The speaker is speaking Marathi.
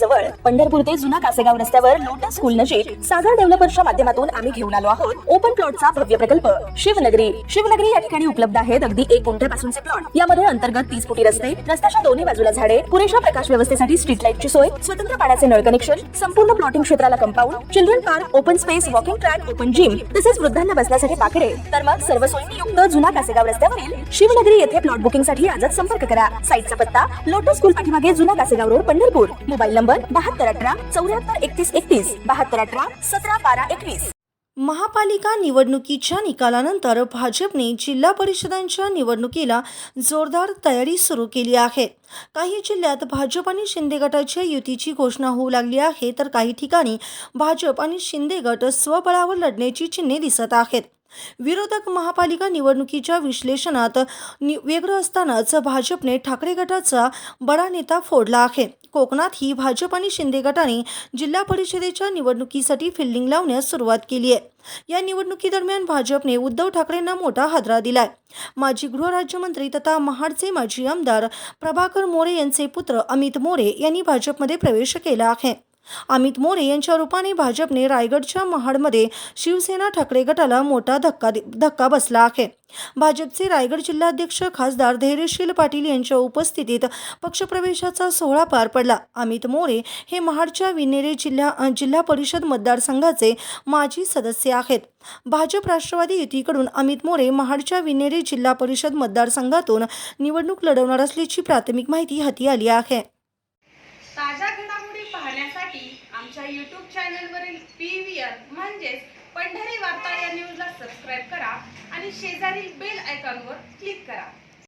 जवळ पंढरपूर ते जुना कासेगाव रस्त्यावर लोटस स्कूल नजीक सागर डेव्हलपर्सच्या माध्यमातून आम्ही घेऊन आलो आहोत ओपन प्लॉटचा भव्य प्रकल्प शिवनगरी। शिवनगरी या ठिकाणी उपलब्ध आहेत अगदी 1 गुंठ्यापासूनचे प्लॉट। यामध्ये अंतर्गत 30 फुटी रस्ते, रस्त्याच्या दोन्ही बाजूला झाडे, पुरेशा प्रकाश व्यवस्थेसाठी स्ट्रीट लाईटची सोय, स्वतंत्र पाण्याचे नळ कनेक्शन, संपूर्ण प्लॉटिंग क्षेत्राला compound, children park, open space, walking track, open gym, तसेच वृद्धांना बसण्यासाठी बाकडे। तर मग सर्व सोयींनी युक्त जुना कासेगाव रस्त्यावरील शिवनगरी येथे प्लॉट बुकिंग साठी आजच संपर्क करा। साईटचा पत्ता लोटस स्कूल पाठीमागे जुना Kasegaon road Pandharpur. Mobile number 7218 74 31 31 7218 17 12 21। महापालिका निवडणुकीच्या निकालानंतर भाजपने जिल्हा परिषदांच्या निवडणुकीला जोरदार तयारी सुरू केली आहे। काही जिल्ह्यात भाजप आणि शिंदे गटाच्या युतीची घोषणा होऊ लागली आहे, तर काही ठिकाणी भाजप आणि शिंदे गट स्वबळावर लढण्याची चिन्हे दिसत आहेत। विरोधक महापालिका निवडणुकीच्या विश्लेषणात वेगळं असतानाच भाजपने ठाकरे गटाचा बडा नेता फोडला आहे। कोकणातही भाजप आणि शिंदे गटाने जिल्हा परिषदेच्या निवडणुकीसाठी फिल्डिंग लावण्यास सुरुवात केली आहे। या निवडणुकीदरम्यान भाजपने उद्धव ठाकरेंना मोठा हादरा दिलाय। माजी गृहराज्यमंत्री तथा महाडचे माजी आमदार प्रभाकर मोरे यांचे पुत्र अमित मोरे यांनी भाजपमध्ये प्रवेश केला आहे। अमित मोरे यांच्या रूपाने भाजपने रायगडच्या महाडमध्ये शिवसेना ठाकरे गटाला मोठा धक्का बसला आहे। भाजपचे रायगड जिल्हाध्यक्ष खासदार धैर्यशील पाटील यांच्या उपस्थितीत पक्षप्रवेशाचा सोहळा पार पडला। अमित मोरे हे महाडच्या विनेरे जिल्हा परिषद मतदारसंघाचे माजी सदस्य आहेत। भाजप राष्ट्रवादी युतीकडून अमित मोरे महाडच्या विनेरे जिल्हा परिषद मतदारसंघातून निवडणूक लढवणार असल्याची प्राथमिक माहिती हाती आली आहे। ताज्या घडामोडी पाहण्यासाठी आमच्या YouTube चॅनलवरील PVR म्हणजेच पंढरी वार्ता या न्यूजला सबस्क्राइब करा आणि शेजारील बेल आयकॉनवर क्लिक करा।